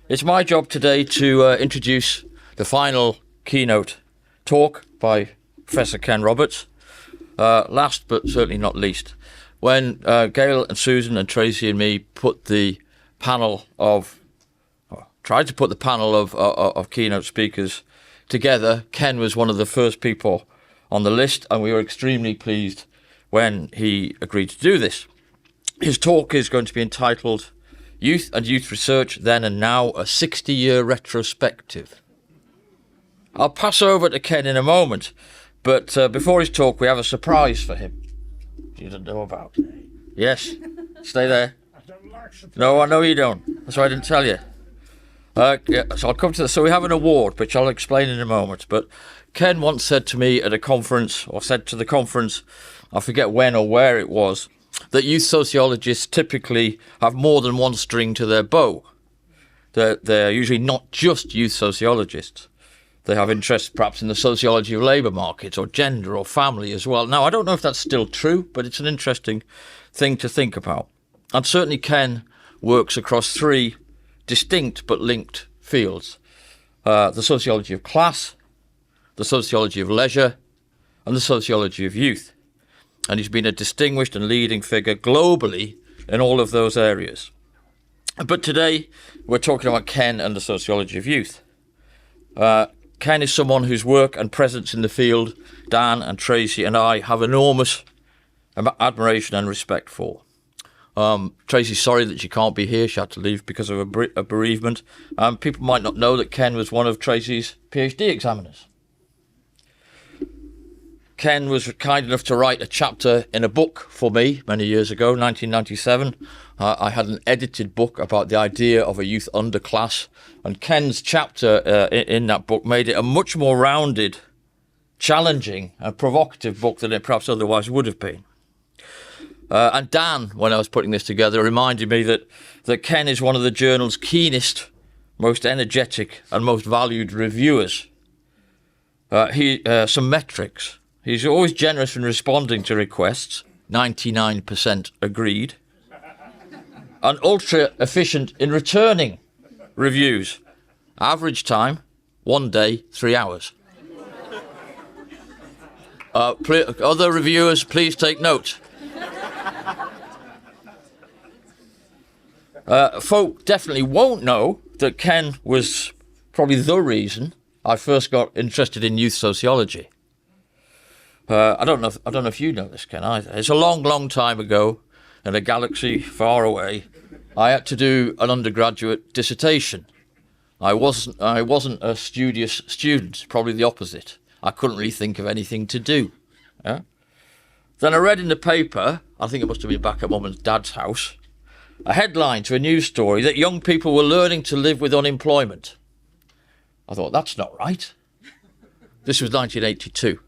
It's my job today to introduce the final keynote talk by Professor Ken Roberts. Last but certainly not least, when Gail and Susan and Tracy and me tried to put the panel of keynote speakers together, Ken was one of the first people on the list, and we were extremely pleased when he agreed to do this. His talk is going to be entitled Youth and Youth Research Then and Now, a 60-year retrospective. I'll pass over to Ken in a moment, but before his talk we have a surprise for him you don't know about. Yes, stay there. I don't like surprise. No, I know you don't. That's why I didn't tell you. So I'll come to this. So we have an award, which I'll explain in a moment, but Ken once said to me at a conference, or said to the conference, I forget when or where it was, that youth sociologists typically have more than one string to their bow. They're usually not just youth sociologists. They have interests perhaps in the sociology of labour markets or gender or family as well. Now, I don't know if that's still true, but it's an interesting thing to think about. And certainly Ken works across three distinct but linked fields. The sociology of class, the sociology of leisure, and the sociology of youth. And he's been a distinguished and leading figure globally in all of those areas. But today, we're talking about Ken and the sociology of youth. Ken is someone whose work and presence in the field Dan and Tracy and I have enormous admiration and respect for. Tracy's sorry that she can't be here. She had to leave because of a bereavement. People might not know that Ken was one of Tracy's PhD examiners. Ken was kind enough to write a chapter in a book for me many years ago, 1997. I had an edited book about the idea of a youth underclass, and Ken's chapter in that book made it a much more rounded, challenging and provocative book than it perhaps otherwise would have been. And Dan, when I was putting this together, reminded me that Ken is one of the journal's keenest, most energetic and most valued reviewers. Some metrics. He's always generous in responding to requests, 99% agreed, and ultra efficient in returning reviews. Average time, 1 day, 3 hours. Other reviewers, please take note. Folk definitely won't know that Ken was probably the reason I first got interested in youth sociology. I don't know if you know this, Ken, either. It's a long, long time ago, in a galaxy far away, I had to do an undergraduate dissertation. I wasn't a studious student, probably the opposite. I couldn't really think of anything to do. Yeah? Then I read in the paper, I think it must have been back at Mum and Dad's house, a headline to a news story that young people were learning to live with unemployment. I thought, that's not right. This was 1982.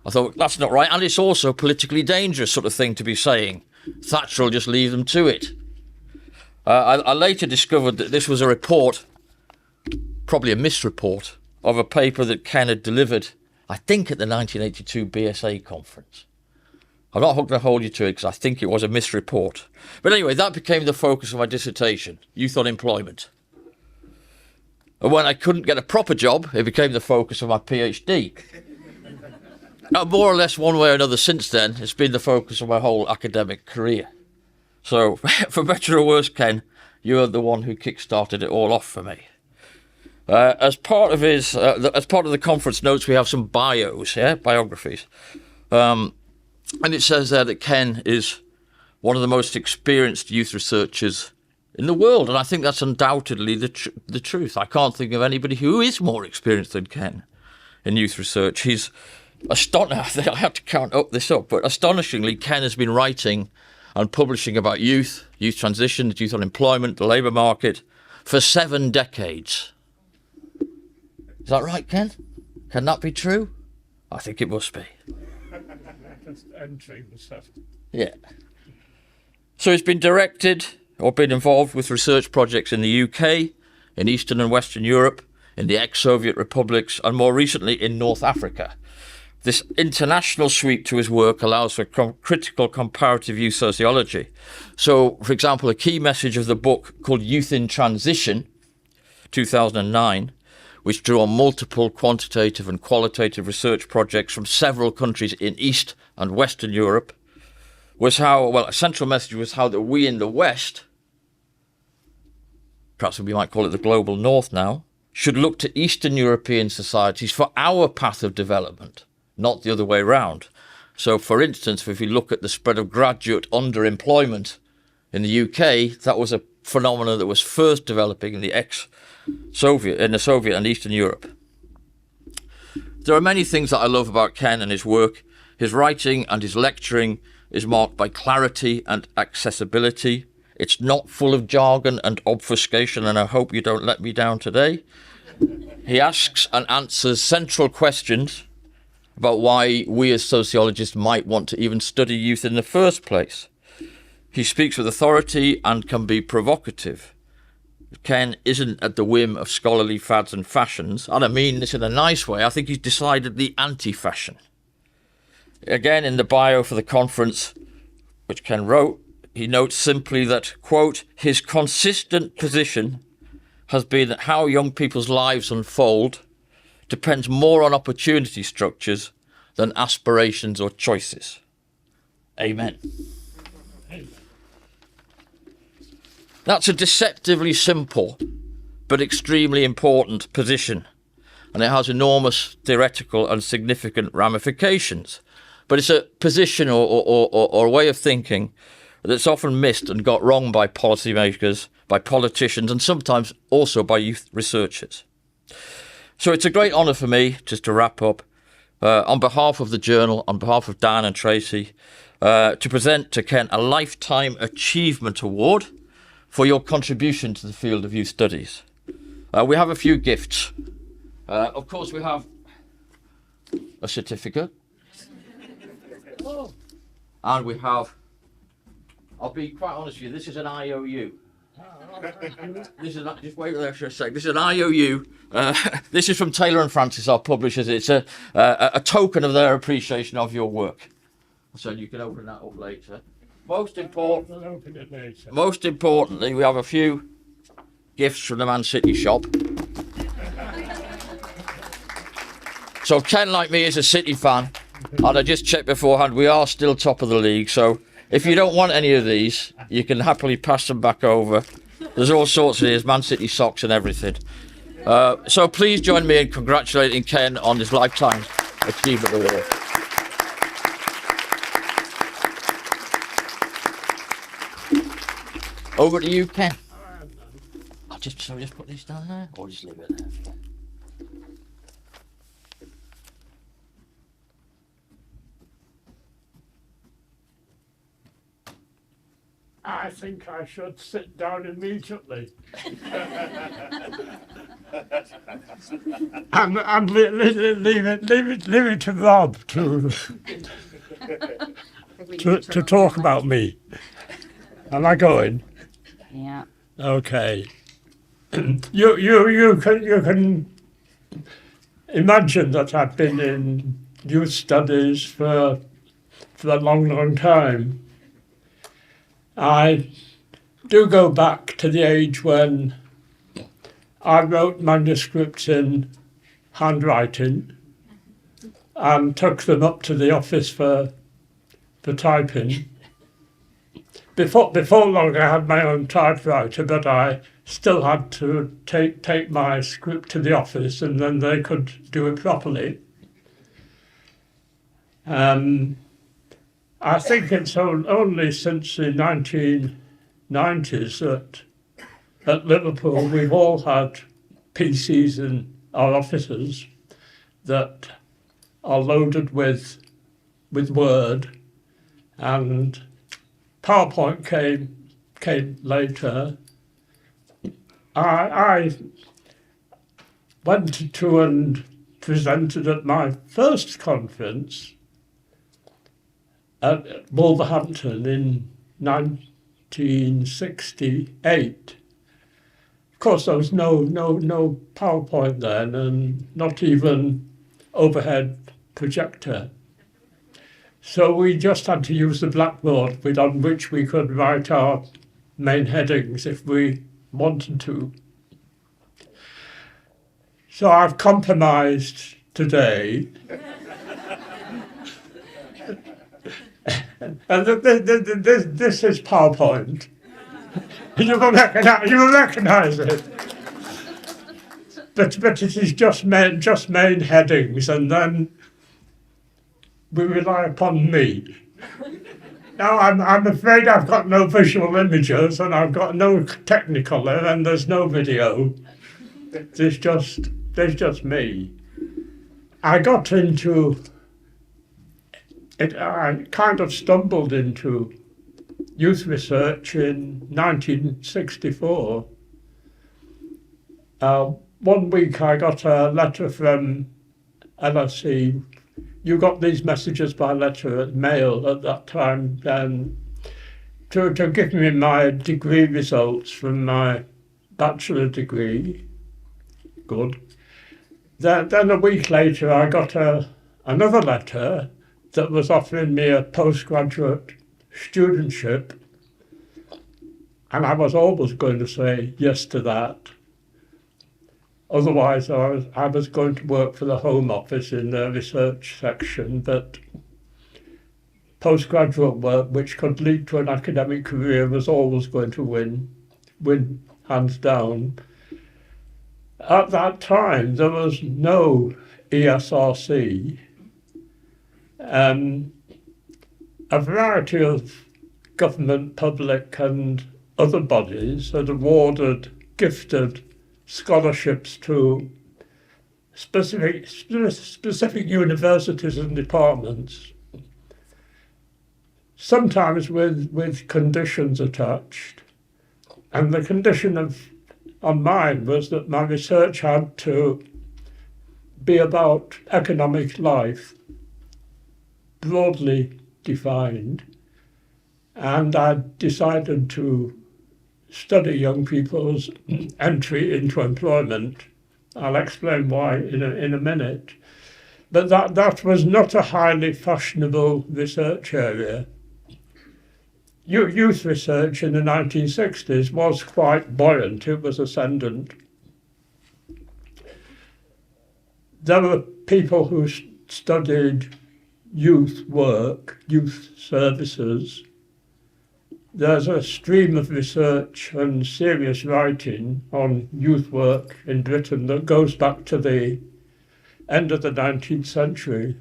I thought, that's not right, and it's also a politically dangerous sort of thing to be saying. Thatcher will just leave them to it. I later discovered that this was a report, probably a misreport, of a paper that Ken had delivered, I think at the 1982 BSA conference. I'm not going to hold you to it because I think it was a misreport. But anyway, that became the focus of my dissertation, youth unemployment. And when I couldn't get a proper job, it became the focus of my PhD. More or less one way or another since then, it's been the focus of my whole academic career. So, for better or worse, Ken, you're the one who kick-started it all off for me. As part of the conference notes, we have some biographies. And it says there that Ken is one of the most experienced youth researchers in the world, and I think that's undoubtedly the truth. I can't think of anybody who is more experienced than Ken in youth research. He's I have to count this up, but astonishingly, Ken has been writing and publishing about youth transition, youth unemployment, the labour market, for 7 decades. Is that right, Ken? Can that be true? I think it must be. Just entering the stuff. Yeah. So he's been directed or been involved with research projects in the UK, in Eastern and Western Europe, in the ex-Soviet republics, and more recently in North Africa. This international sweep to his work allows for critical comparative youth sociology. So, for example, a key message of the book called Youth in Transition 2009, which drew on multiple quantitative and qualitative research projects from several countries in East and Western Europe, was how, well, a central message was how that we in the West, perhaps we might call it the global North now, should look to Eastern European societies for our path of development, not the other way round. So, for instance, if we look at the spread of graduate underemployment in the UK, that was a phenomenon that was first developing in the ex-Soviet, in the Soviet and Eastern Europe. There are many things that I love about Ken and his work. His writing and his lecturing is marked by clarity and accessibility. It's not full of jargon and obfuscation, and I hope you don't let me down today. He asks and answers central questions about why we as sociologists might want to even study youth in the first place. He speaks with authority and can be provocative. Ken isn't at the whim of scholarly fads and fashions. I don't mean this in a nice way. I think he's decidedly anti-fashion. Again, in the bio for the conference, which Ken wrote, he notes simply that, quote, his consistent position has been that how young people's lives unfold depends more on opportunity structures than aspirations or choices. Amen. That's a deceptively simple but extremely important position, and it has enormous theoretical and significant ramifications. But it's a position or a way of thinking that's often missed and got wrong by policymakers, by politicians, and sometimes also by youth researchers. So it's a great honour for me, just to wrap up, on behalf of the journal, on behalf of Dan and Tracy, to present to Ken a Lifetime Achievement Award for your contribution to the field of youth studies. We have a few gifts. Of course, we have a certificate. And we have, I'll be quite honest with you, this is an IOU. This is not, just wait there for a sec. This is an IOU. This is from Taylor and Francis, our publishers. It's a token of their appreciation of your work. So you can open that up later. Most importantly, we have a few gifts from the Man City shop. So Ken, like me, is a City fan, and I just checked beforehand, we are still top of the league. So if you don't want any of these, you can happily pass them back over. There's all sorts of these, Man City socks and everything. So please join me in congratulating Ken on his Lifetime Achievement Award. Over to you, Ken. Shall we just put this down there, or just leave it there? I think I should sit down immediately. and leave it to Rob to talk about me. Am I going? Yeah. Okay. You can imagine that I've been in youth studies for a long time. I do go back to the age when I wrote manuscripts in handwriting and took them up to the office for typing. Before long I had my own typewriter, but I still had to take my script to the office and then they could do it properly. I think it's only since the 1990s that at Liverpool we've all had PCs in our offices that are loaded with Word, and PowerPoint came later. I went to and presented at my first conference at Wolverhampton in 1968. Of course, there was no PowerPoint then, and not even overhead projector. So we just had to use the blackboard on which we could write our main headings if we wanted to. So I've compromised today. And this is PowerPoint. You will recognize it. But it is just main headings, and then we rely upon me. Now I'm afraid I've got no visual images, and I've got no technicolor, and there's no video. There's just me. I got into it. I kind of stumbled into youth research in 1964. One week I got a letter from LSE. You got these messages by letter, mail at that time, to give me my degree results from my bachelor degree. Good. Then a week later I got another letter that was offering me a postgraduate studentship, and I was always going to say yes to that. Otherwise, I was going to work for the Home Office in the research section, but postgraduate work, which could lead to an academic career, was always going to win hands down. At that time, there was no ESRC. A variety of government, public, and other bodies had awarded gifted scholarships to specific universities and departments, sometimes with conditions attached. And the condition on mine was that my research had to be about economic life, broadly defined, and I decided to study young people's entry into employment. I'll explain why in a minute. But that was not a highly fashionable research area. Youth research in the 1960s was quite buoyant, it was ascendant. There were people who studied youth work, youth services. There's a stream of research and serious writing on youth work in Britain that goes back to the end of the 19th century.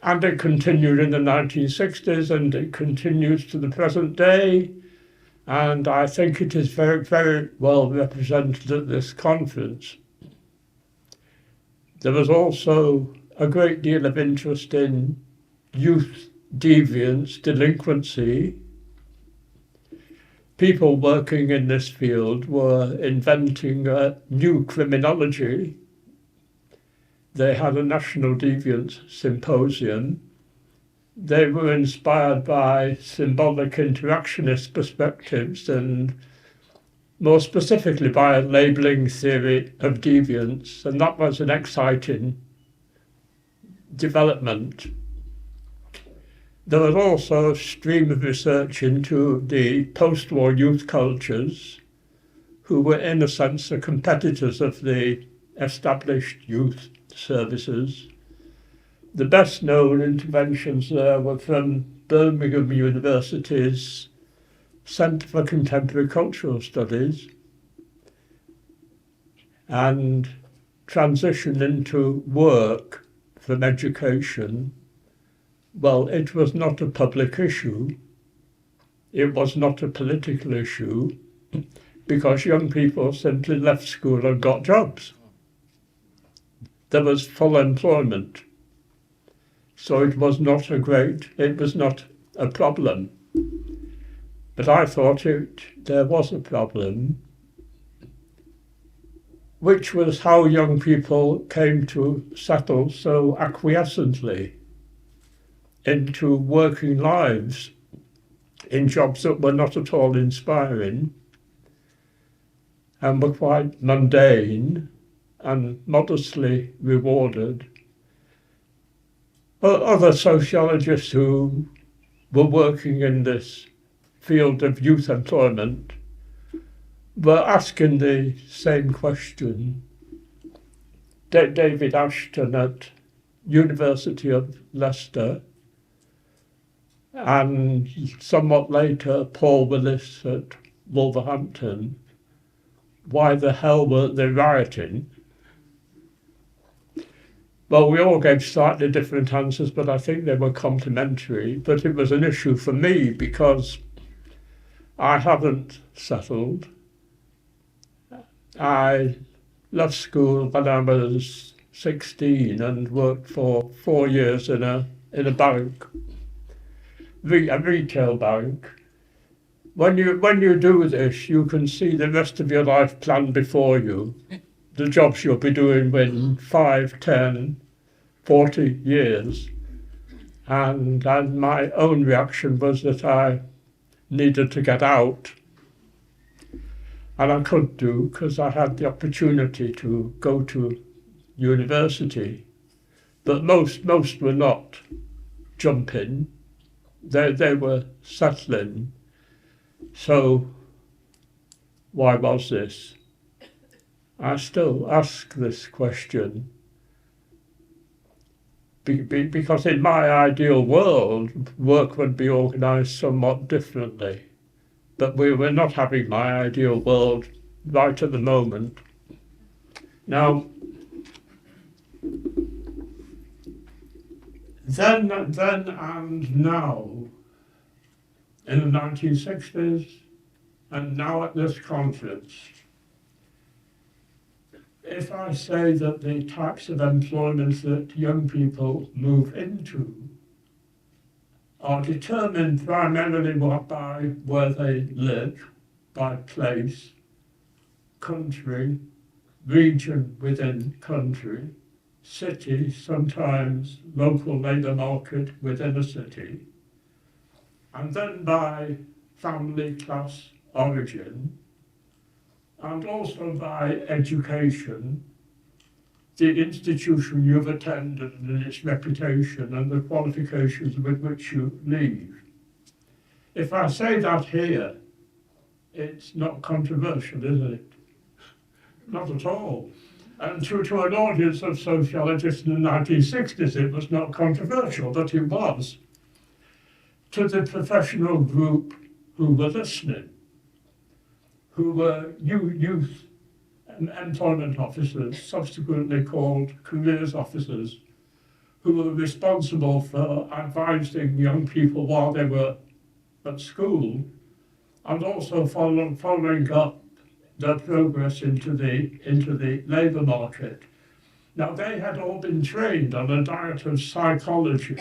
And it continued in the 1960s, and it continues to the present day. And I think it is very, very well represented at this conference. There was also a great deal of interest in youth deviance, delinquency. People working in this field were inventing a new criminology. They had a National Deviance Symposium. They were inspired by symbolic interactionist perspectives and more specifically by a labelling theory of deviance, and that was an exciting development. There was also a stream of research into the post-war youth cultures, who were in a sense the competitors of the established youth services. The best known interventions there were from Birmingham University's Centre for Contemporary Cultural Studies, and transition into work from education. Well, it was not a public issue. It was not a political issue, because young people simply left school and got jobs. There was full employment. So it was not a problem. But I thought there was a problem, which was how young people came to settle so acquiescently into working lives in jobs that were not at all inspiring and were quite mundane and modestly rewarded. Other sociologists who were working in this field of youth employment were asking the same question. David Ashton at University of Leicester, and somewhat later Paul Willis at Wolverhampton. Why the hell weren't they rioting? Well, we all gave slightly different answers, but I think they were complementary. But it was an issue for me because I haven't settled. I left school when I was 16 and worked for 4 years in a bank, a retail bank. When you do this, you can see the rest of your life planned before you, the jobs you'll be doing in 5, 10, 40 years. And my own reaction was that I needed to get out. And I could do, because I had the opportunity to go to university. But most were not jumping. They were settling. So why was this? I still ask this question. Because in my ideal world, work would be organised somewhat differently. But we're not having my ideal world right at the moment. Now, then and now, in the 1960s, and now at this conference, if I say that the types of employment that young people move into are determined primarily by where they live, by place, country, region within country, city, sometimes local labour market within a city, and then by family class origin, and also by education, the institution you've attended and its reputation and the qualifications with which you leave. If I say that here, it's not controversial, is it? Not at all. And to an audience of sociologists in the 1960s, it was not controversial, but it was. To the professional group who were listening, who were youth employment officers, subsequently called careers officers, who were responsible for advising young people while they were at school, and also following up their progress into the labour market. Now, they had all been trained on a diet of psychology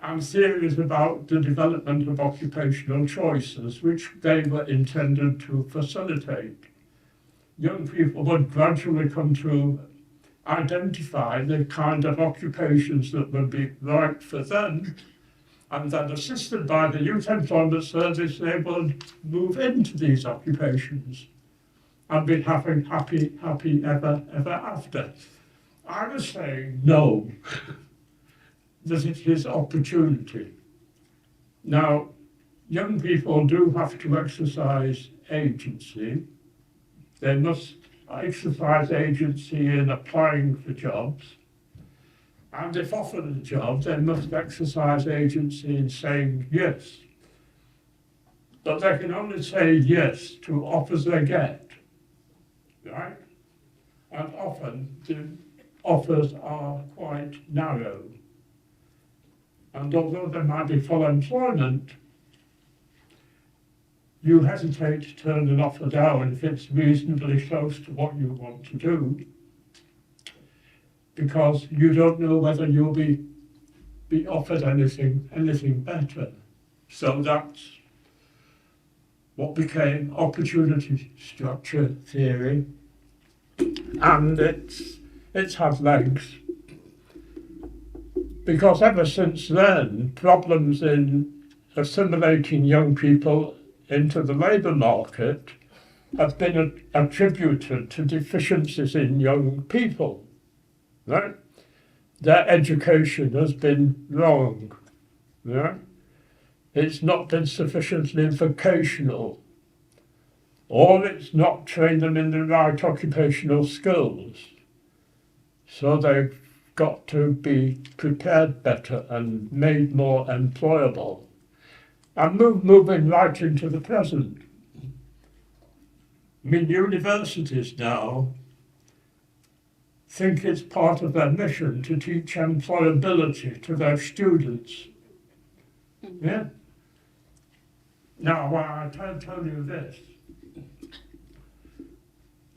and theories about the development of occupational choices, which they were intended to facilitate. Young people would gradually come to identify the kind of occupations that would be right for them, and then assisted by the Youth Employment Service, they would move into these occupations and be happy ever after. I was saying no, that it is opportunity. Now, young people do have to exercise agency. They must exercise agency in applying for jobs. And if offered a job, they must exercise agency in saying yes. But they can only say yes to offers they get, right? And often the offers are quite narrow. And although there might be full employment, you hesitate to turn an offer down if it's reasonably close to what you want to do, because you don't know whether you'll be offered anything better. So that's what became opportunity structure theory, and it's had legs. Because ever since then, problems in assimilating young people into the labour market have been attributed to deficiencies in young people, right? Their education has been wrong, right? It's not been sufficiently vocational, or it's not trained them in the right occupational skills. So they've got to be prepared better and made more employable. And moving right into the present. I mean, universities now think it's part of their mission to teach employability to their students. Yeah? Now, I tell you this.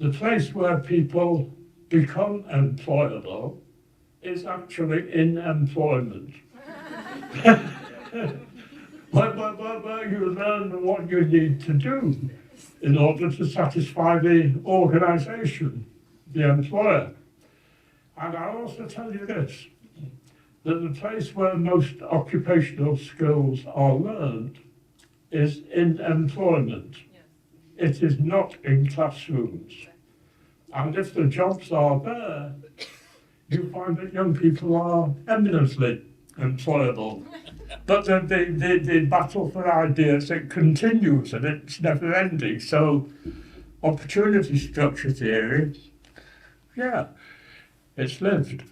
The place where people become employable is actually in employment. where you learn what you need to do in order to satisfy the organisation, the employer. And I also tell you this, that the place where most occupational skills are learned is in employment. It is not in classrooms. And if the jobs are there, you find that young people are eminently employable. But the battle for ideas, it continues and it's never ending. So opportunity structure theory, yeah, it's lived.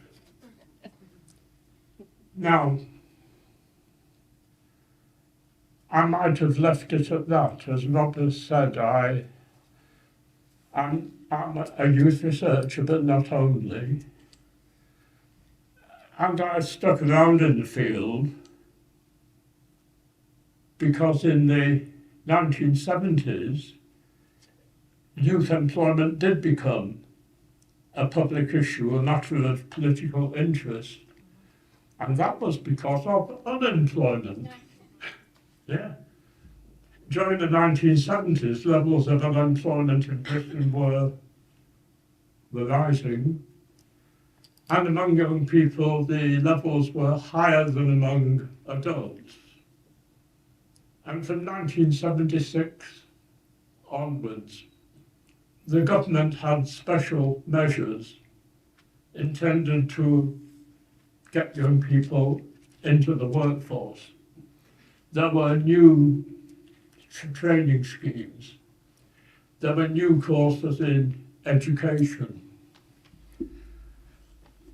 Now, I might have left it at that. As Robert said, I'm a youth researcher, but not only. And I stuck around in the field because in the 1970s, youth employment did become a public issue, a matter of political interest. And that was because of unemployment. Yeah. During the 1970s, levels of unemployment in Britain were rising. And among young people, the levels were higher than among adults. And from 1976 onwards, the government had special measures intended to get young people into the workforce. There were new training schemes. There were new courses in education.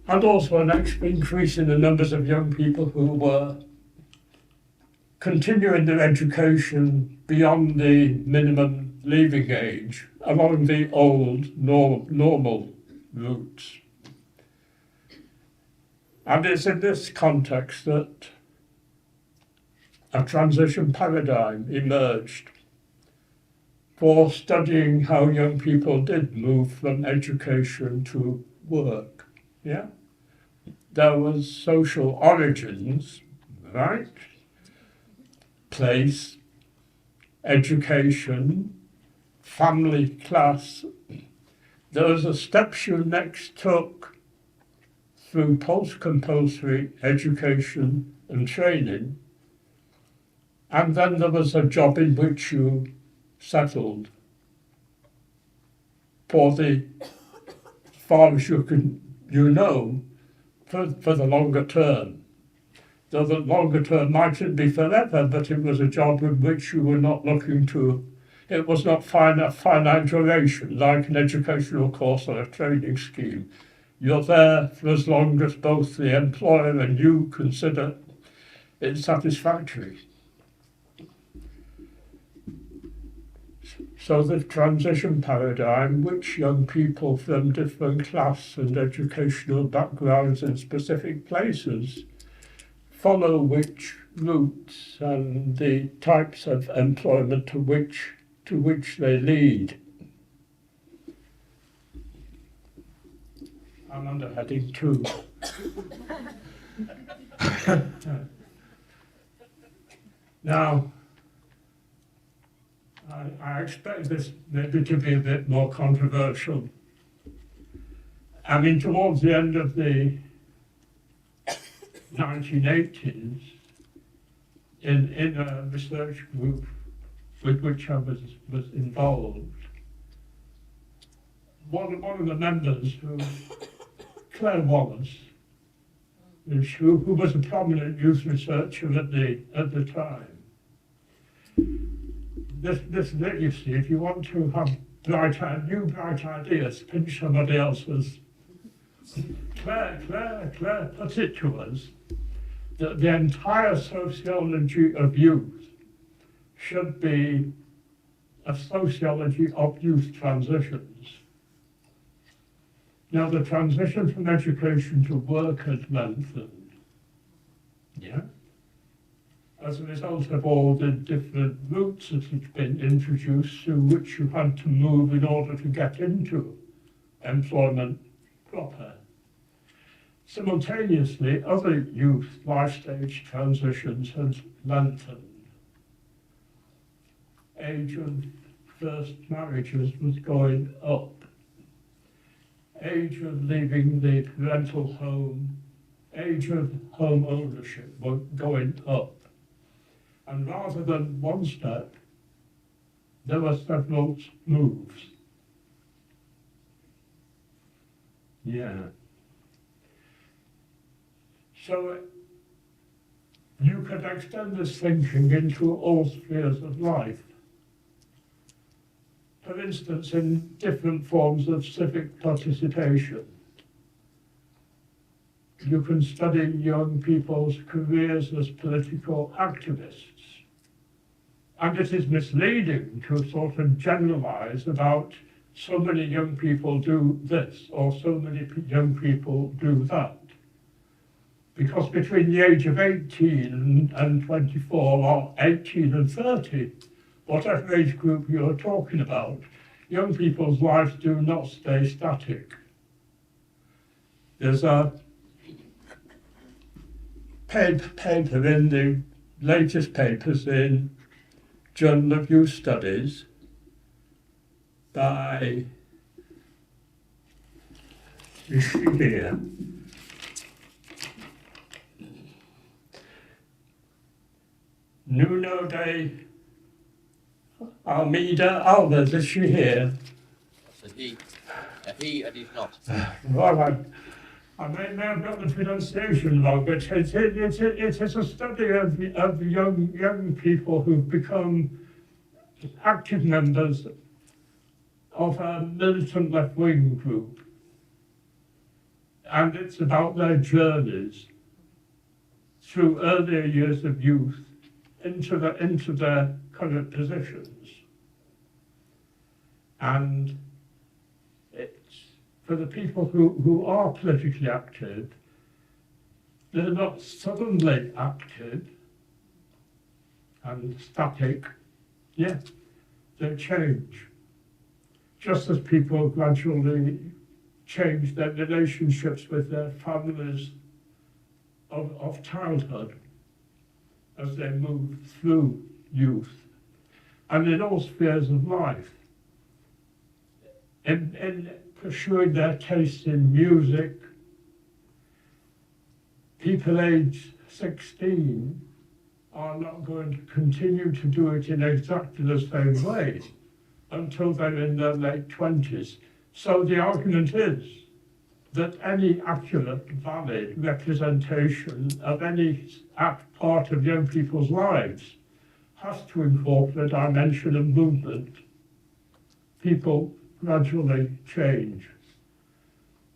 And also an increase in the numbers of young people who were continuing their education beyond the minimum leaving age along the old normal routes. And it's in this context that a transition paradigm emerged for studying how young people did move from education to work. Yeah? There was social origins, right? Place, education, family, class. There was a steps you next took through post-compulsory education and training, and then there was a job in which you settled for the far as you know, for the longer term. Though the longer term mightn't be forever, but it was a job in which you were not looking to, it was not finite duration, like an educational course or a training scheme. You're there for as long as both the employer and you consider it satisfactory. So the transition paradigm, which young people from different class and educational backgrounds in specific places follow which routes and the types of employment to which they lead. I'm under heading 2. Now, I expect this maybe to be a bit more controversial. I mean, towards the end of the 1980s, in a research group with which I was involved, one of the members, Claire Wallace, who was a prominent youth researcher at the time. This you see, if you want to have bright ideas, pinch somebody else's Claire put it to us that the entire sociology of youth should be a sociology of youth transitions. Now, the transition from education to work has lengthened, yeah, as a result of all the different routes that have been introduced through which you had to move in order to get into employment proper. Simultaneously, other youth life stage transitions have lengthened. Age of first marriages was going up. Age of leaving the parental home, age of home ownership was going up. And rather than one step, there were several moves. Yeah. So you could extend this thinking into all spheres of life. For instance, in different forms of civic participation. You can study young people's careers as political activists. And it is misleading to sort of generalize about so many young people do this or so many young people do that. Because between the age of 18 and 24 or 18 and 30, whatever age group you're talking about, young people's lives do not stay static. There's a paper in the latest papers in Journal of Youth Studies by here. Nuno de Almeida Alves, is she here? That's a he and he's not. Well, I may have got the pronunciation wrong, but it is a study of young people who've become active members of a militant left-wing group. And it's about their journeys through earlier years of youth into their current positions. And it's for the people who are politically active, they're not suddenly active and static, yeah, they change. Just as people gradually change their relationships with their families of childhood as they move through youth, and in all spheres of life. In pursuing their taste in music, people aged 16 are not going to continue to do it in exactly the same way until they're in their late 20s. So the argument is that any accurate, valid representation of any part of young people's lives has to incorporate a dimension of movement. People gradually change.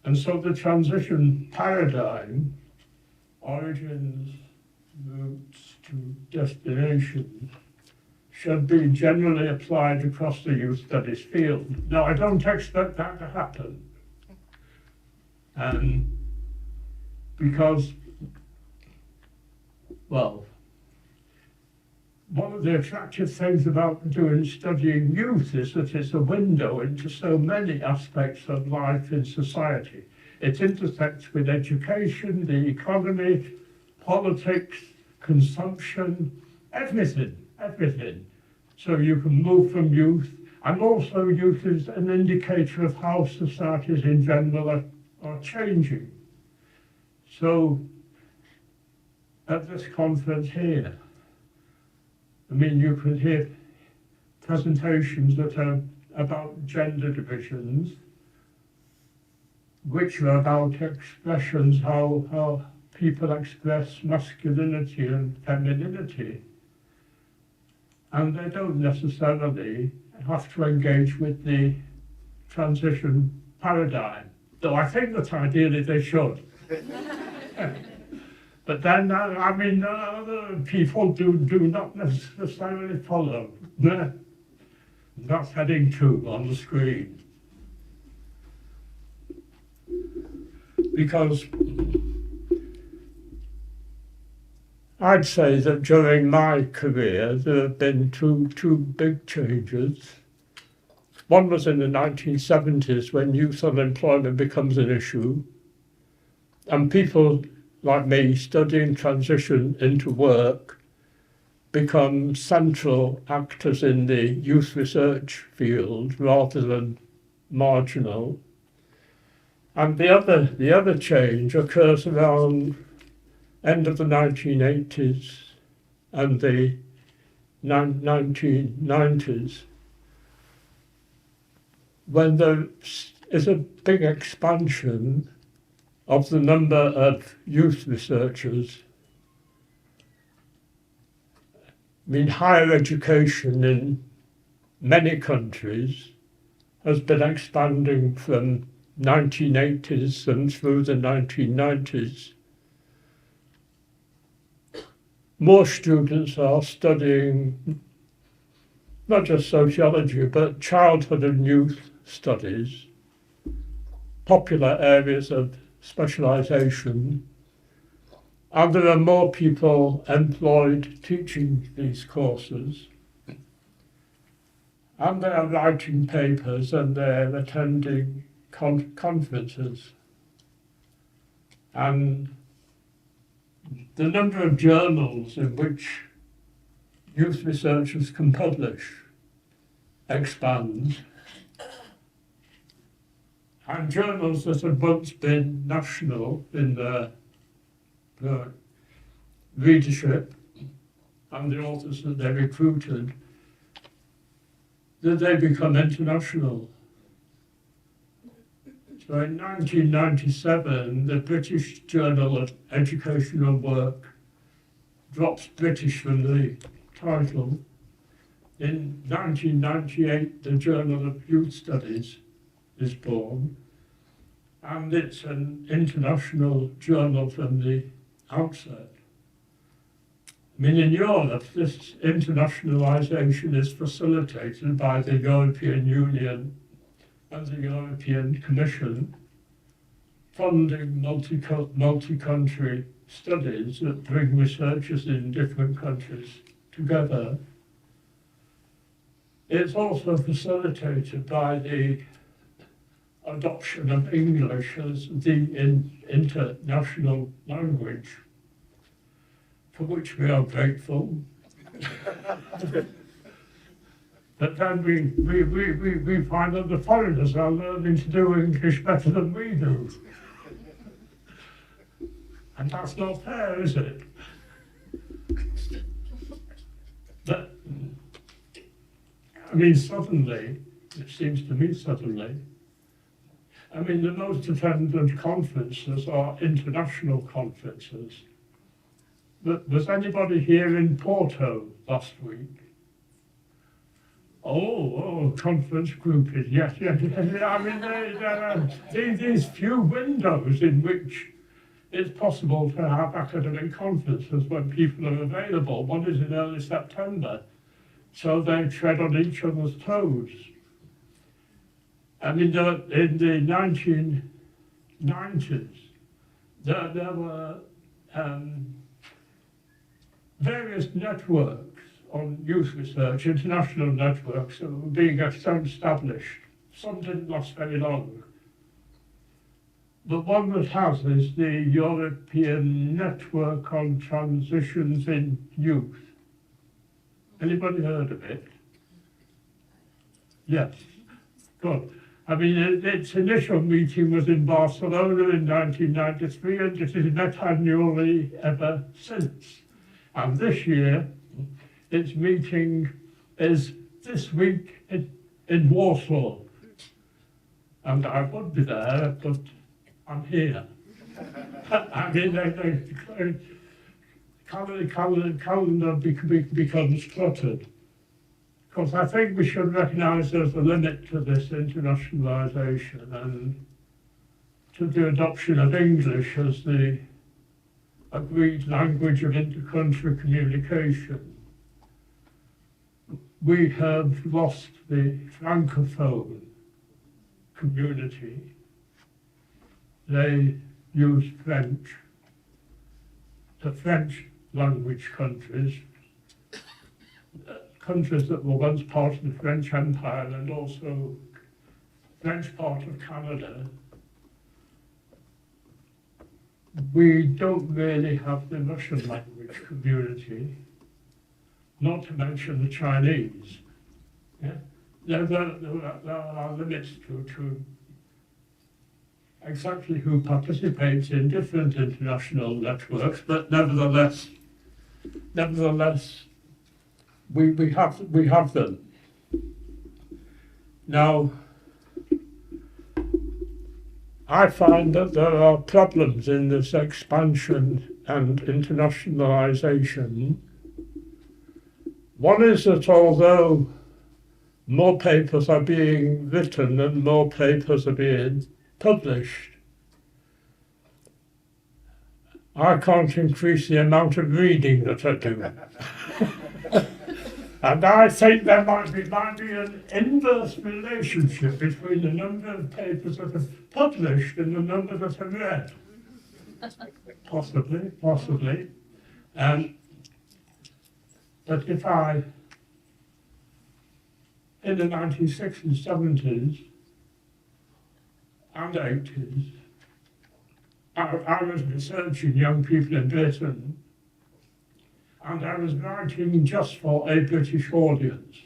And so the transition paradigm, origins, roots to destination, should be generally applied across the youth studies field. Now, I don't expect that to happen. Because, well, one of the attractive things about studying youth is that it's a window into so many aspects of life in society. It intersects with education, the economy, politics, consumption, everything. So you can move from youth, and also youth is an indicator of how societies in general are changing. So at this conference here, I mean, you can hear presentations that are about gender divisions, which are about expressions, how people express masculinity and femininity. And they don't necessarily have to engage with the transition paradigm. though I think that ideally they should. But then, other people do not necessarily follow. That's heading 2 on the screen. Because I'd say that during my career there have been two big changes. One was in the 1970s when youth unemployment becomes an issue, and people like me studying transition into work become central actors in the youth research field rather than marginal. And the other change occurs around end of the 1980s and the 1990s, when there is a big expansion of the number of youth researchers. I mean, higher education in many countries has been expanding from 1980s and through the 1990s. More students are studying not just sociology, but childhood and youth studies, popular areas of specialization, and there are more people employed teaching these courses, and they are writing papers and they're attending conferences. And the number of journals in which youth researchers can publish expands. And journals that had once been national in their readership and the authors that they recruited, that they become international. So in 1997, the British Journal of Educational Work drops British from the title. In 1998, the Journal of Youth Studies is born, and it's an international journal from the outset. I mean, in Europe, this internationalization is facilitated by the European Union and the European Commission funding multi-country studies that bring researchers in different countries together. It's also facilitated by the adoption of English as the international language, for which we are grateful. But then we find that the foreigners are learning to do English better than we do. And that's not fair, is it? But, I mean, suddenly, it seems to me suddenly, I mean, the most attended conferences are international conferences. But was anybody here in Porto last week? Oh, conference grouping, yes. I mean, there are these few windows in which it's possible to have academic conferences when people are available. One is in early September, so they tread on each other's toes. I mean, in the 1990s, there were various networks on youth research, international networks that were being established. Some didn't last very long. The one that has is the European Network on Transitions in Youth. Anybody heard of it? Yes, good. I mean, its initial meeting was in Barcelona in 1993, and it has met annually ever since. And this year, its meeting is this week in Warsaw. And I would be there, but I'm here. I mean, the calendar becomes cluttered. Because I think we should recognise there's a limit to this internationalisation, and to the adoption of English as the agreed language of inter-country communication, we have lost the Francophone community. They use French. The French language countries, countries that were once part of the French Empire and also French part of Canada, we don't really have the Russian language community, not to mention the Chinese. Yeah? There are limits to exactly who participates in different international networks, but nevertheless, we have them. Now, I find that there are problems in this expansion and internationalization. One is that although more papers are being written and more papers are being published, I can't increase the amount of reading that I do. And I think there might be an inverse relationship between the number of papers that are published and the number that are read. Possibly. But if in the 1960s, 70s, and 80s, I was researching young people in Britain, and I was writing just for a British audience.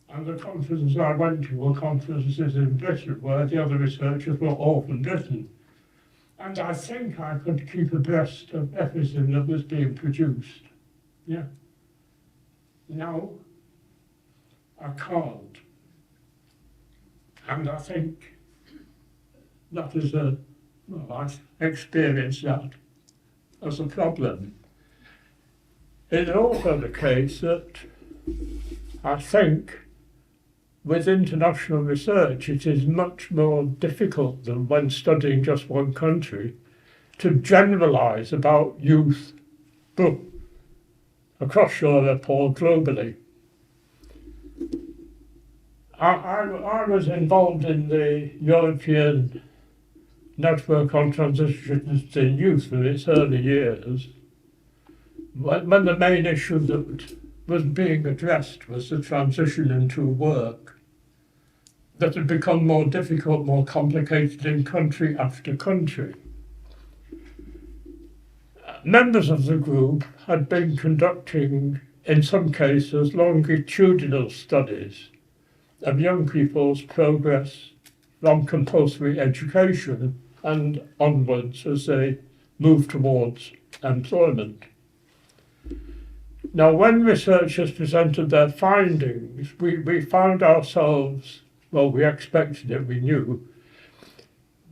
And the conferences I went to were conferences in Britain where the other researchers were all from Britain. And I think I could keep abreast of everything that was being produced. Yeah. Now, I can't. And I think that is I've experienced that as a problem. It's also the case that I think with international research it is much more difficult than when studying just one country to generalize about youth across Europe or globally. I was involved in the European Network on Transitions in Youth in its early years, when the main issue that was being addressed was the transition into work that had become more difficult, more complicated in country after country. Members of the group had been conducting, in some cases, longitudinal studies of young people's progress from compulsory education and onwards as they move towards employment. Now, when researchers presented their findings, we found ourselves, well, we expected it, we knew,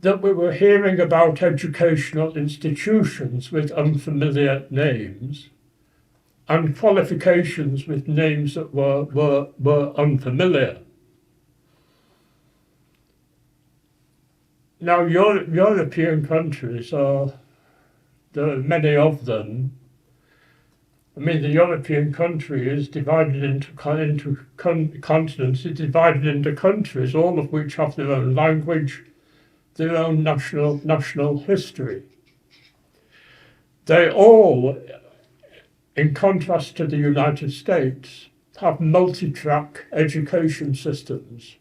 that we were hearing about educational institutions with unfamiliar names and qualifications with names that were unfamiliar. Now, European countries there are many of them. I mean, the European country is divided into continents, it's divided into countries, all of which have their own language, their own national history. They all, in contrast to the United States, have multi-track education systems.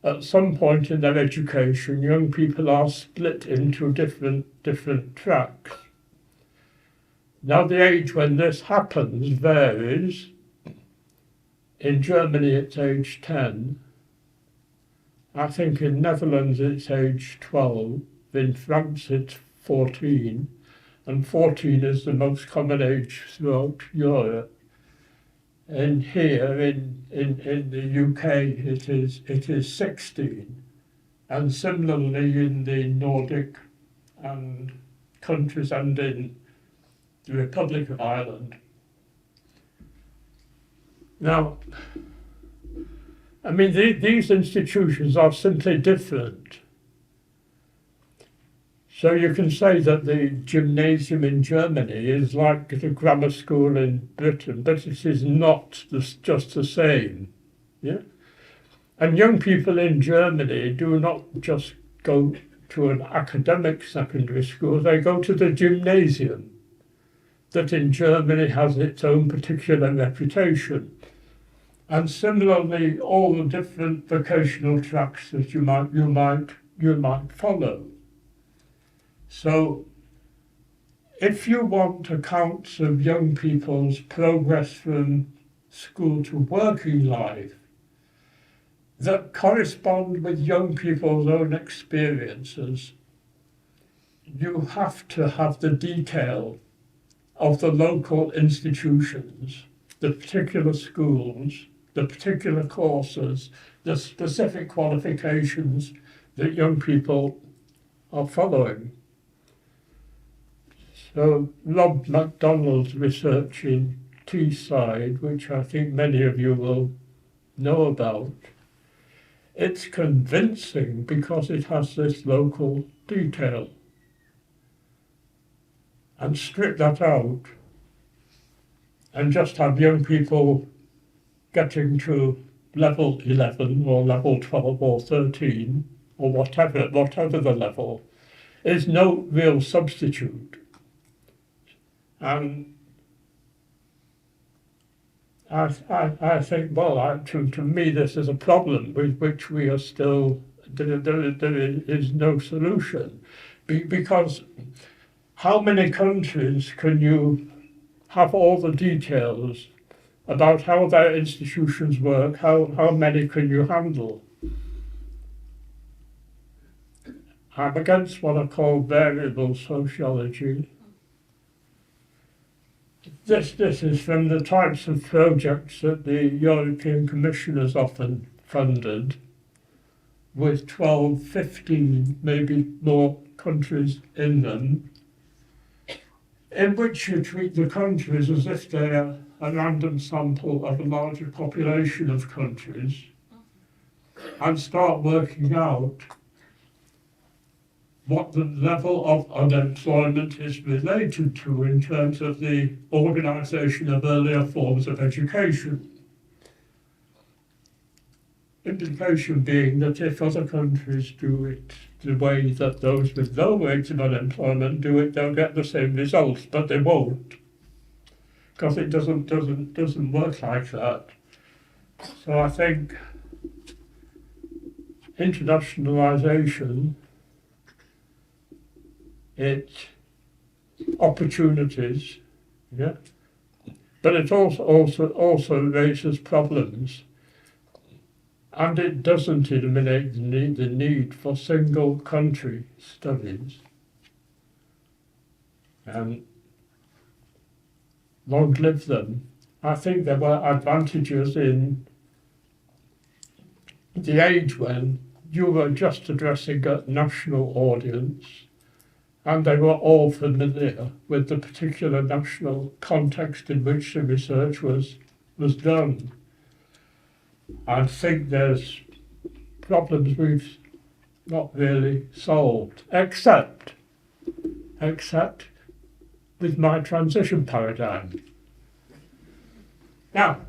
At some point in their education, young people are split into different tracks. Now, the age when this happens varies. In Germany, it's age 10. I think in Netherlands, it's age 12. In France, it's 14. And 14 is the most common age throughout Europe. And here in the UK, it is 16. And similarly in the Nordic and countries and in the Republic of Ireland. Now, I mean, these institutions are simply different So you can say that the gymnasium in Germany is like the grammar school in Britain, but it is not just the same. Yeah? And young people in Germany do not just go to an academic secondary school, they go to the gymnasium that in Germany has its own particular reputation. And similarly, all the different vocational tracks that you might follow. So if you want accounts of young people's progress from school to working life that correspond with young people's own experiences, you have to have the detail of the local institutions, the particular schools, the particular courses, the specific qualifications that young people are following. So Rob MacDonald's research in Teesside, which I think many of you will know about, it's convincing because it has this local detail. And strip that out and just have young people getting to level 11 or level 12 or 13 or whatever the level is no real substitute. And I think, well, to me, this is a problem with which we are still, there is no solution. Because how many countries can you have all the details about how their institutions work? How many can you handle? I'm against what I call variable sociology. This is from the types of projects that the European Commission has often funded, with 12, 15, maybe more countries in them, in which you treat the countries as if they are a random sample of a larger population of countries and start working out what the level of unemployment is related to in terms of the organisation of earlier forms of education. Implication being that if other countries do it the way that those with low rates of unemployment do it, they'll get the same results, but they won't, because it doesn't work like that. So I think internationalisation, it's opportunities, yeah, but it also raises problems. And it doesn't eliminate the need for single country studies. And long live them. I think there were advantages in the age when you were just addressing a national audience and they were all familiar with the particular national context in which the research was done. I think there's problems we've not really solved, except with my transition paradigm. Now,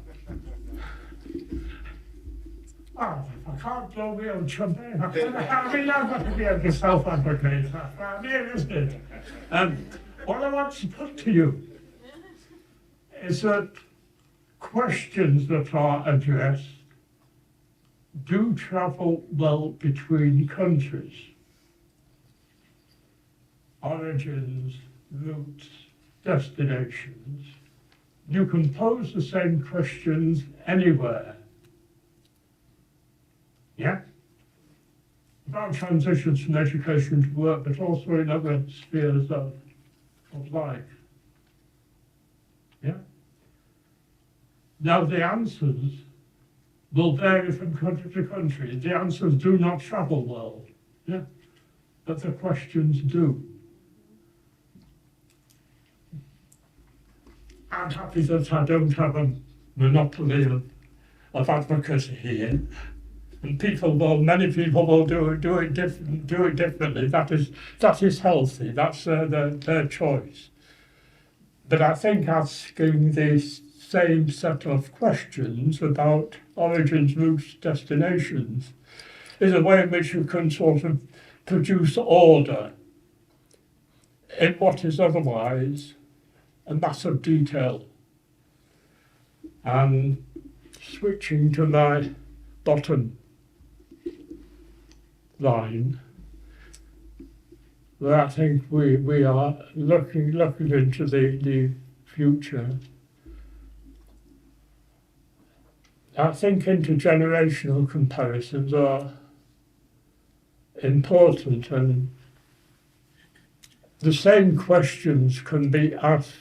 I can't blow my own trumpet. I mean, I've got to be able to self-advocate. Isn't it? What I want to put to you is that questions that are addressed do travel well between countries. Origins, routes, destinations. You can pose the same questions anywhere. Yeah? About transitions from education to work, but also in other spheres of life. Yeah? Now the answers will vary from country to country. The answers do not travel well, yeah? But the questions do. I'm happy that I don't have a monopoly of advocacy here. And many people will do it differently. That is healthy. That's their choice. But I think asking the same set of questions about origins, roots, destinations is a way in which you can sort of produce order in what is otherwise a mass of detail. And switching to my bottom line, where I think we are looking into the future. I think intergenerational comparisons are important, and the same questions can be asked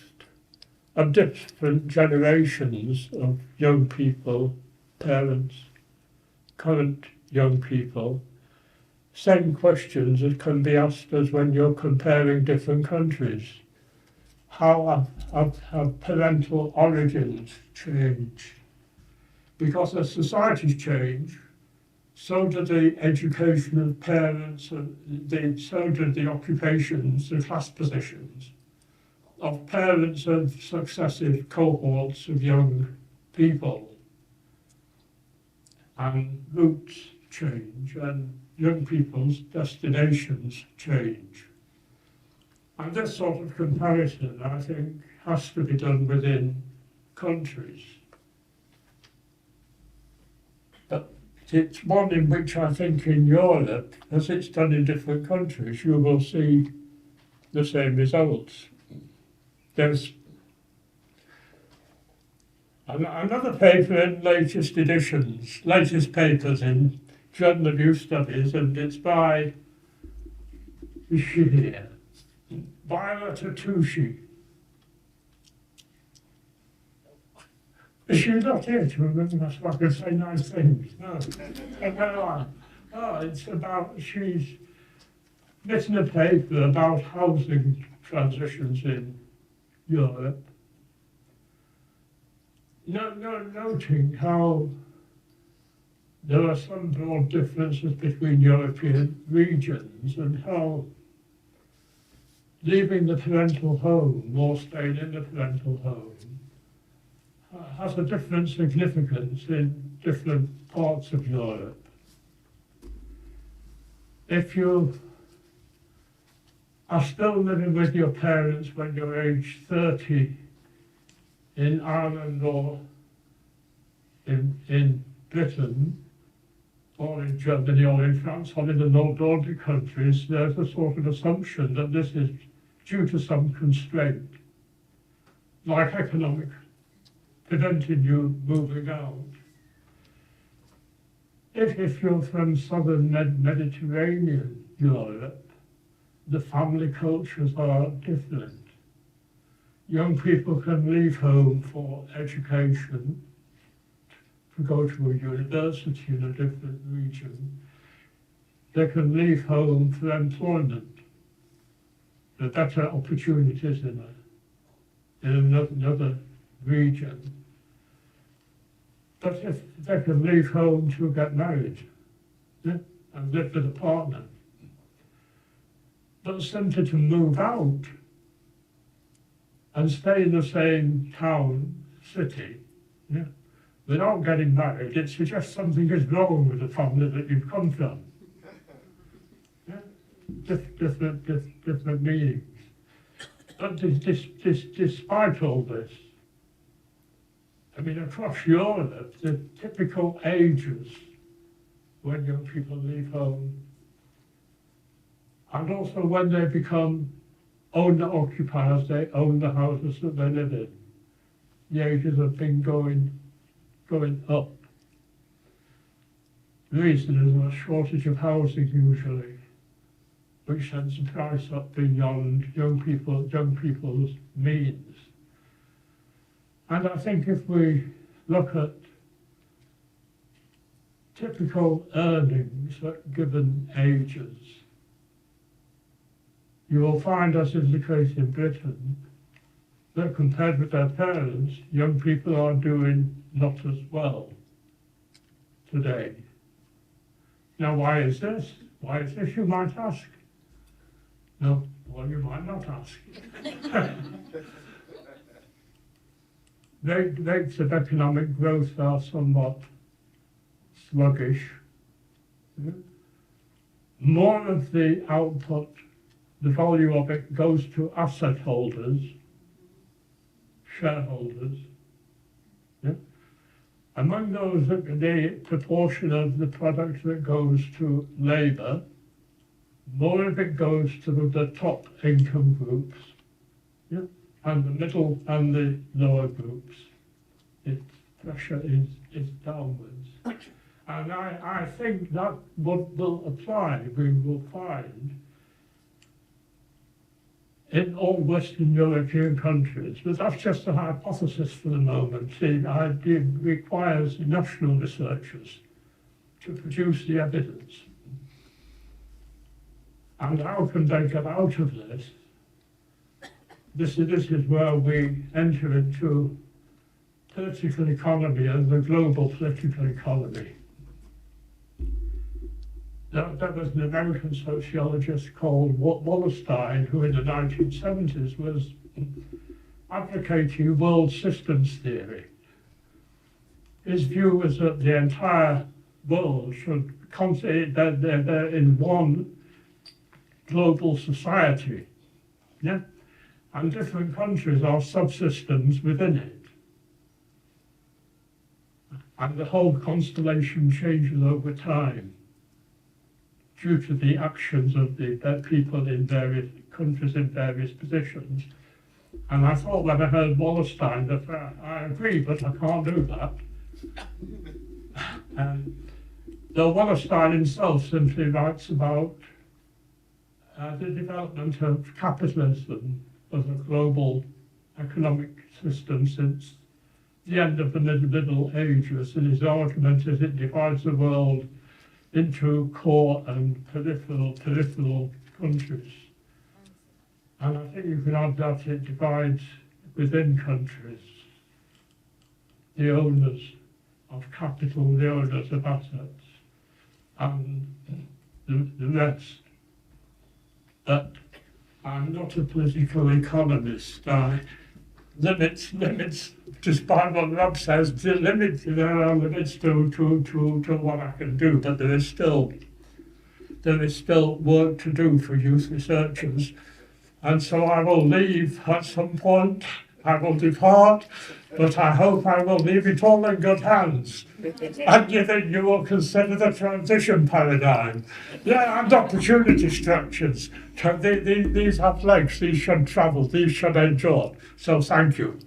of different generations of young people, parents, current young people. Same questions that can be asked as when you're comparing different countries. How have parental origins changed? Because as societies change, so do the education of parents, and so do the occupations, the class positions of parents of successive cohorts of young people. And roots change, and young people's destinations change. And this sort of comparison, I think, has to be done within countries. But it's one in which I think in Europe, as it's done in different countries, you will see the same results. There's another paper in latest papers in Journal of Youth Studies, and it's by Violet Tucci. She's not here to remember so I can say nice things. It's about, she's written a paper about housing transitions in Europe. Noting how there are some broad differences between European regions, and how leaving the parental home or staying in the parental home has a different significance in different parts of Europe. If you are still living with your parents when you're age 30 in Ireland or in Britain, or in Germany or in France or in the Nordic countries, there's a sort of assumption that this is due to some constraint, like economic, preventing you moving out. If you're from southern Mediterranean Europe, the family cultures are different. Young people can leave home for education, to go to a university in a different region. They can leave home for employment, for better opportunities in another region. But if they can leave home to get married, and live with a partner, but simply to move out and stay in the same town, city, without getting married, it suggests something is wrong with the family that you've come from. Different meanings. But despite all this, I mean, across Europe, the typical ages when young people leave home, and also when they become owner-occupiers, they own the houses that they live in. The ages have been going up. The reason is a shortage of housing usually, which sends the price up beyond young people's means. And I think if we look at typical earnings at given ages, you will find, as is the case in Britain, that compared with their parents, young people are doing not as well today. Now, why is this? Why is this, you might ask? No, well, you might not ask. Rates of economic growth are somewhat sluggish. More of the output, the value of it, goes to asset holders, shareholders. Yeah? Among those, the proportion of the product that goes to labour, more of it goes to the top income groups, yeah? And the middle and the lower groups. Its pressure is downwards. And I think that will apply, we will find, in all Western European countries. But that's just a hypothesis for the moment. See, it requires national researchers to produce the evidence. And how can they get out of this? This is where we enter into political economy and the global political economy. There was an American sociologist called Wallerstein who in the 1970s was advocating world systems theory. His view was that the entire world should they're in one global society, yeah? And different countries are subsystems within it. And the whole constellation changes over time due to the actions of the people in various countries in various positions. And I thought when I heard Wallerstein that I agree, but I can't do that. Though Wallerstein himself simply writes about the development of capitalism as a global economic system since the end of the Middle Ages, and his argument is it divides the world into core and peripheral countries. And I think you can add that it divides within countries the owners of capital, the owners of assets, and the rest. But I'm not a political economist. Limits, despite what Rob says, there are limits to what I can do, but there is still work to do for youth researchers. And so I will leave at some point, I will depart, but I hope I will leave it all in good hands. And you will consider the transition paradigm. Yeah, and opportunity structures. These have legs, these should travel, these should endure. So thank you.